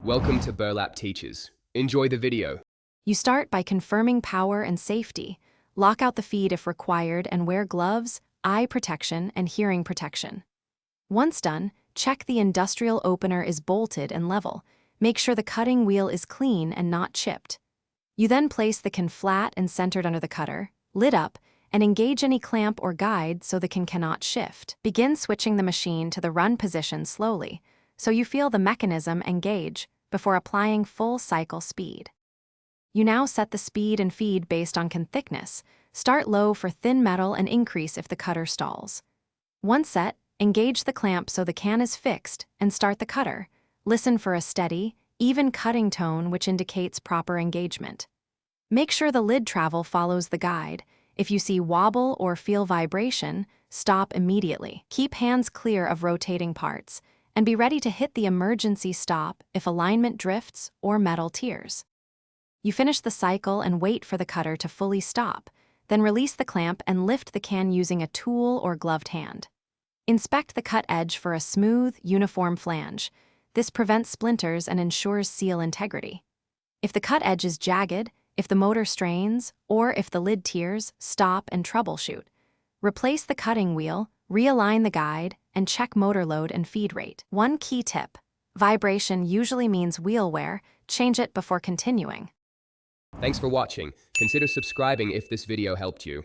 Welcome to Burlap Teachers. Enjoy the video. You start by confirming power and safety. Lock out the feed if required and wear gloves, eye protection, and hearing protection. Once done, check the industrial opener is bolted and level. Make sure the cutting wheel is clean and not chipped. You then place the can flat and centered under the cutter, lid up, and engage any clamp or guide so the can cannot shift. Begin switching the machine to the run position slowly, so you feel the mechanism engage before applying full cycle speed. You now set the speed and feed based on can thickness. Start low for thin metal and increase if the cutter stalls. Once set, engage the clamp so the can is fixed and start the cutter. Listen for a steady, even cutting tone which indicates proper engagement. Make sure the lid travel follows the guide. If you see wobble or feel vibration, stop immediately. Keep hands clear of rotating parts and be ready to hit the emergency stop if alignment drifts or metal tears. You finish the cycle and wait for the cutter to fully stop, then release the clamp and lift the can using a tool or gloved hand. Inspect the cut edge for a smooth, uniform flange. This prevents splinters and ensures seal integrity. If the cut edge is jagged, if the motor strains, or if the lid tears, stop and troubleshoot. Replace the cutting wheel, realign the guide, and check motor load and feed rate. One key tip: vibration usually means wheel wear. Change it before continuing. Thanks for watching. Consider subscribing if this video helped you.